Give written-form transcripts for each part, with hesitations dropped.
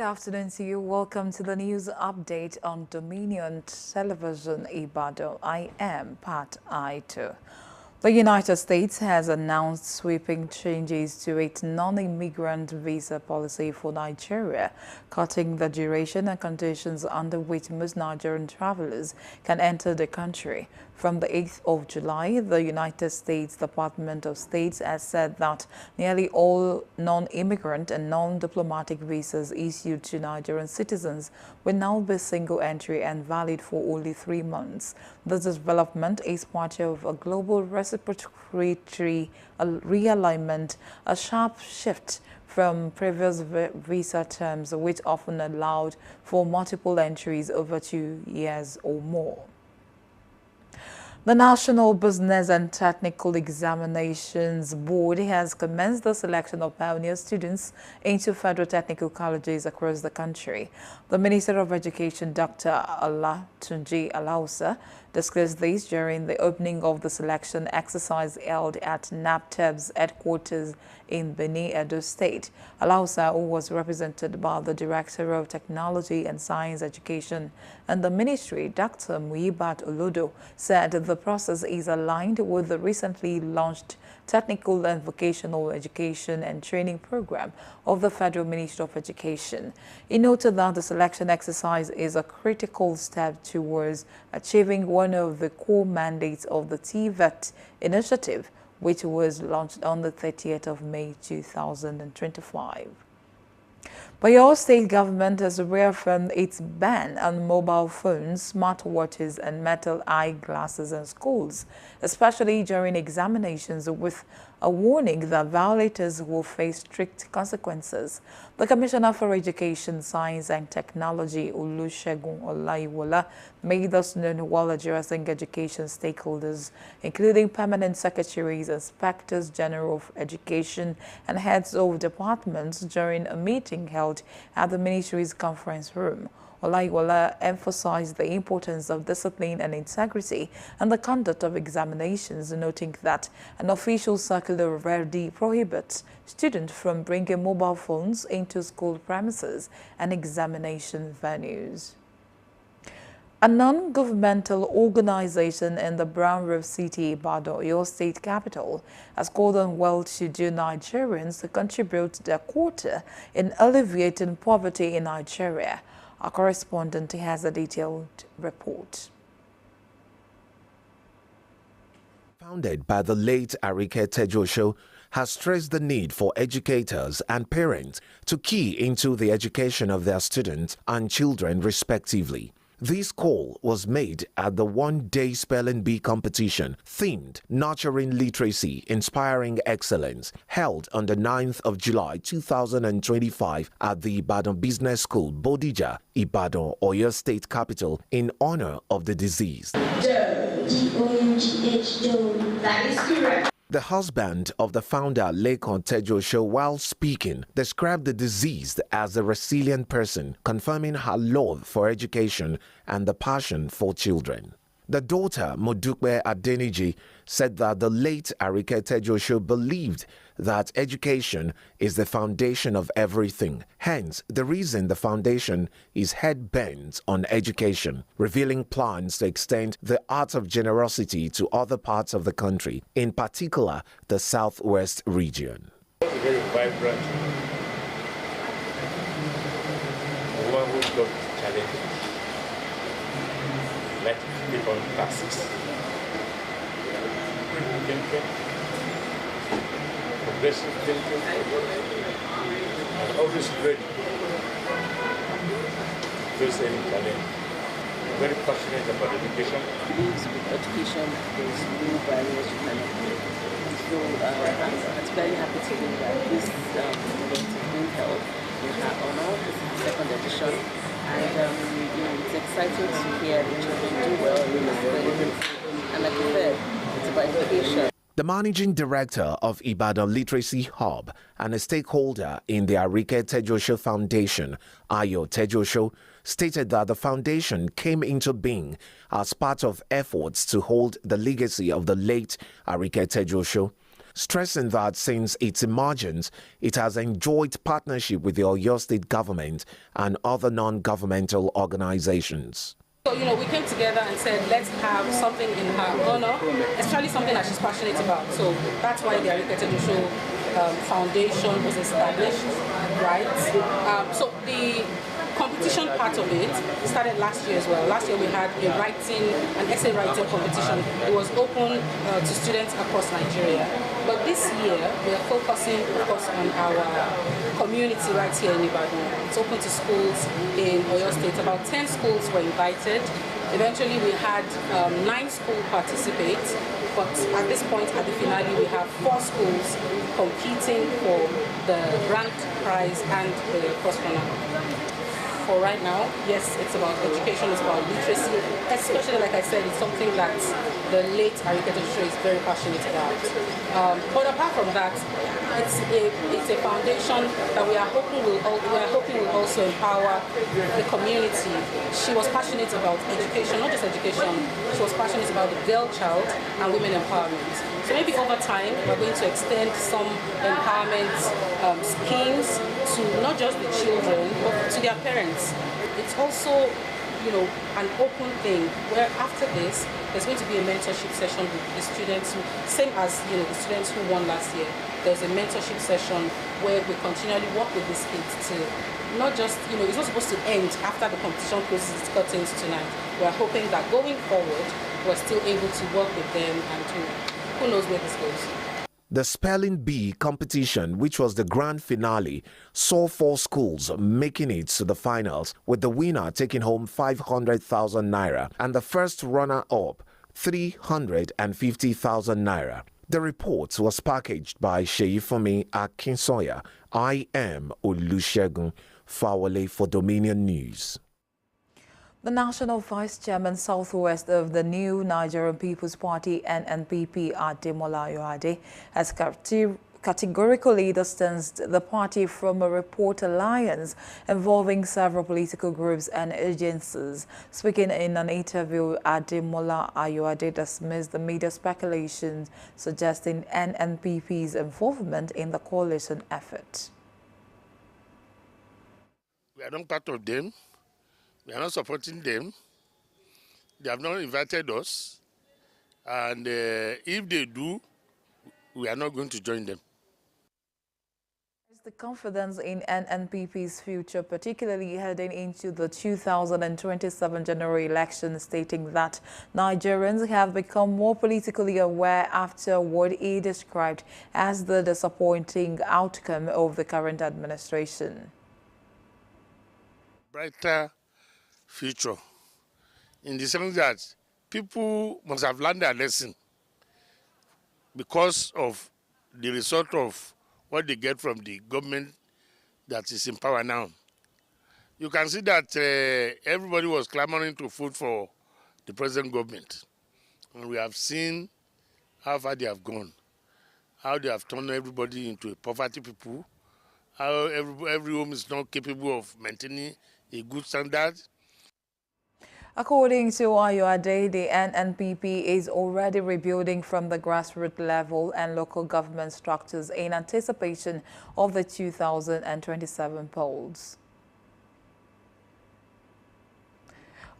Good afternoon to you. Welcome to the news update on Dominion Television Ibadan. I am Pat Aito. The United States has announced sweeping changes to its non-immigrant visa policy for Nigeria, cutting the duration and conditions under which most Nigerian travelers can enter the country. From the 8th of July, the United States Department of State has said that nearly all non-immigrant and non-diplomatic visas issued to Nigerian citizens will now be single entry and valid for only 3 months. This development is part of a global reciprocity realignment, a sharp shift from previous visa terms, which often allowed for multiple entries over 2 years or more. The National Business and Technical Examinations Board has commenced the selection of pioneer students into federal technical colleges across the country. The Minister of Education, Dr. Olatunji Alausa, discussed this during the opening of the selection exercise held at NAPTEB's headquarters in Benin, Edo State. Alausa, who was represented by the Director of Technology and Science Education and the Ministry, Dr. Muyibat Olodo, said the process is aligned with the recently launched Technical and Vocational Education and Training Program of the Federal Ministry of Education. He noted that the selection exercise is a critical step towards achieving one of the core mandates of the TVET initiative, which was launched on the 30th of May 2025. Oyo State government has reaffirmed its ban on mobile phones, smartwatches and metal eyeglasses in schools, especially during examinations, with a warning that violators will face strict consequences. The Commissioner for Education, Science and Technology, Olusegun Olaiwola, made this known while addressing education stakeholders, including permanent secretaries, inspectors general of education, and heads of departments during a meeting held at the ministry's conference room. Olaiwola emphasized the importance of discipline and integrity and the conduct of examinations, noting that an official circular already prohibits students from bringing mobile phones into school premises and examination venues. A non-governmental organization in the Brown River City, Ibadan, your state capital, has called on well-to-do Nigerians to contribute their quota in alleviating poverty in Nigeria. Our correspondent has a detailed report. Founded by the late Arike Tejosho, has stressed the need for educators and parents to key into the education of their students and children respectively. This call was made at the one-day spelling bee competition themed Nurturing Literacy, Inspiring Excellence, held on the 9th of July 2025 at the Ibadan Business School, Bodija, Ibadan, Oyo State Capital, in honor of the deceased. That is correct. The husband of the founder, Lekon Tejosho, while speaking, described the deceased as a resilient person, confirming her love for education and the passion for children. The daughter, Modukwe Adeniji, said that the late Arike Tejosho believed that education is the foundation of everything. Hence, the reason the foundation is head-bent on education, revealing plans to extend the art of generosity to other parts of the country, in particular the southwest region. Very vibrant, one who's got challenges, like people classes, thinking, progressive thinking, and always ready to face any challenge. Very passionate about education. Believes with education there's no barriers to learning. So I'm very happy to hear that this event is being held in her honor. This is the second edition, and it's exciting to hear the children do well in this. And like you said, it's about education. The managing director of Ibadan Literacy Hub and a stakeholder in the Arike Tejosho Foundation, Ayo Tejosho, stated that the foundation came into being as part of efforts to hold the legacy of the late Arike Tejosho. stressing that since its emergence, it has enjoyed partnership with the Oyo State government and other non-governmental organizations. So, we came together and said, let's have something in her honor, especially something that she's passionate about. So that's why the Arike Tedusho Foundation was established, right? So the competition part of it started last year as well. Last year we had an essay writing competition. It was open to students across Nigeria. But this year we are focusing, of course, on our community right here in Ibadan. It's open to schools in Oyo State. About 10 schools were invited. Eventually we had 9 schools participate. But at this point, at the finale, we have 4 schools competing for the grand prize and the cross-runner. For right now, yes, it's about education, it's about literacy, especially, like I said, it's something that the late Arike Tedusho is very passionate about. But apart from that, it's a foundation that we are hoping will also empower the community. She was passionate about education, not just education, she was passionate about the girl child and women empowerment. So maybe over time, we're going to extend some empowerment schemes to not just the children, but to their parents. It's also, an open thing where after this, there's going to be a mentorship session with the students, same as the students who won last year. There's a mentorship session where we continually work with these kids to not just, it's not supposed to end after the competition closes its curtains tonight. We're hoping that going forward, we're still able to work with them and who knows where this goes. The Spelling Bee competition, which was the grand finale, saw 4 schools making it to the finals, with the winner taking home 500,000 naira and the first runner-up 350,000 naira. The report was packaged by Sheifumi Akinsoya. I am Olusegun Fawale for Dominion News. The National Vice Chairman Southwest of the new Nigerian People's Party NNPP, Ademola Ayoade, has categorically distanced the party from a report alliance involving several political groups and agencies. Speaking in an interview, Ademola Ayoade dismissed the media speculations suggesting NNPP's involvement in the coalition effort. We are not part of them. We are not supporting them. They have not invited us. And if they do, we are not going to join them. The confidence in NNPP's future, particularly heading into the 2027 general election, stating that Nigerians have become more politically aware after what he described as the disappointing outcome of the current administration. Brighter future, in the sense that people must have learned their lesson because of the result of what they get from the government that is in power now. You can see that everybody was clamoring to vote for the present government. And we have seen how far they have gone, how they have turned everybody into a poverty people, how every home is not capable of maintaining a good standard. According to Ayoade, the NNPP is already rebuilding from the grassroots level and local government structures in anticipation of the 2027 polls.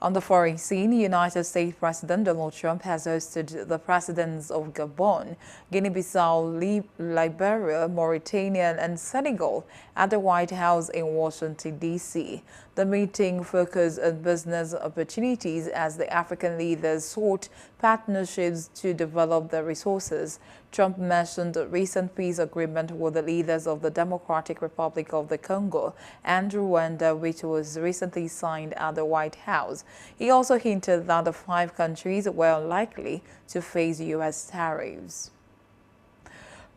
On the foreign scene, United States President Donald Trump has hosted the presidents of Gabon, Guinea-Bissau, Liberia, Mauritania, and Senegal at the White House in Washington, D.C. The meeting focused on business opportunities as the African leaders sought partnerships to develop their resources. Trump mentioned a recent peace agreement with the leaders of the Democratic Republic of the Congo and Rwanda, which was recently signed at the White House. He also hinted that the 5 countries were unlikely to face U.S. tariffs.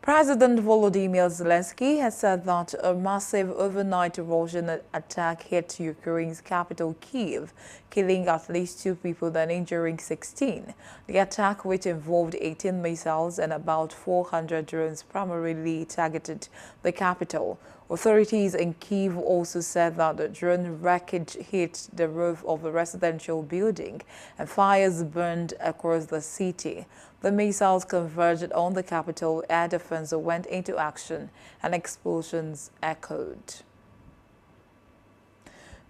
President Volodymyr Zelensky has said that a massive overnight Russian attack hit Ukraine's capital, Kyiv, killing at least 2 people and injuring 16. The attack, which involved 18 missiles and about 400 drones, primarily targeted the capital. Authorities in Kyiv also said that the drone wreckage hit the roof of a residential building and fires burned across the city. The missiles converged on the capital, air defense went into action and explosions echoed.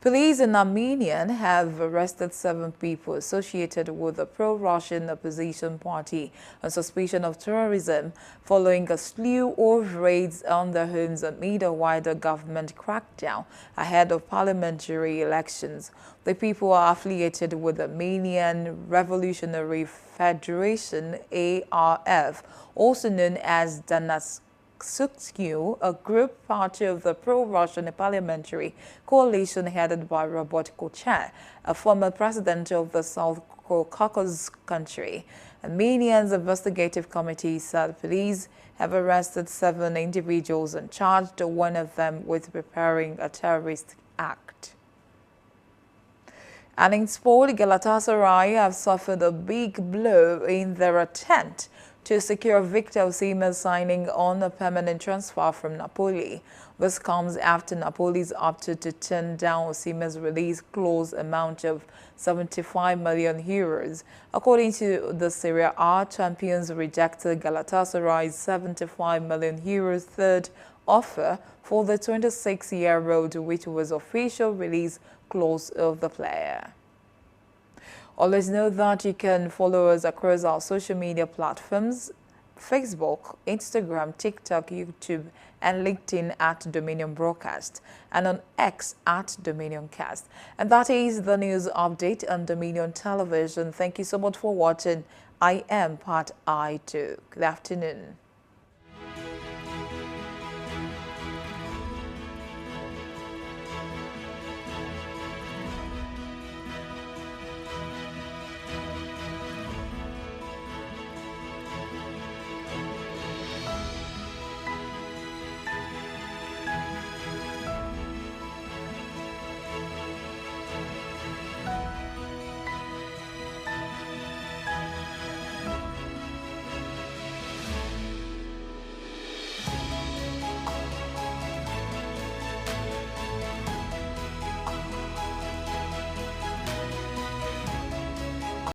Police in Armenia have arrested 7 people associated with the pro-Russian opposition party on suspicion of terrorism following a slew of raids on their homes amid a wider government crackdown ahead of parliamentary elections. The people are affiliated with the Armenian Revolutionary Federation, ARF, also known as Danas Suksku, a group party of the pro-Russian parliamentary coalition headed by Robert Kochar, a former president of the South Caucasus country. Armenia's investigative committee said police have arrested 7 individuals and charged one of them with preparing a terrorist act. And in sport, Galatasaray have suffered a big blow in their attempt to secure Victor Osimhen signing on a permanent transfer from Napoli. This comes after Napoli's opted to turn down Osimhen's release clause amount of 75 million euros. According to the Serie A, champions rejected Galatasaray's 75 million euros third offer for the 26-year-old, which was official release clause of the player. Always know that you can follow us across our social media platforms: Facebook, Instagram, TikTok, YouTube, and LinkedIn at Dominion Broadcast, and on X at DominionCast. And that is the news update on Dominion Television. Thank you so much for watching. I am Pat I2. Good afternoon.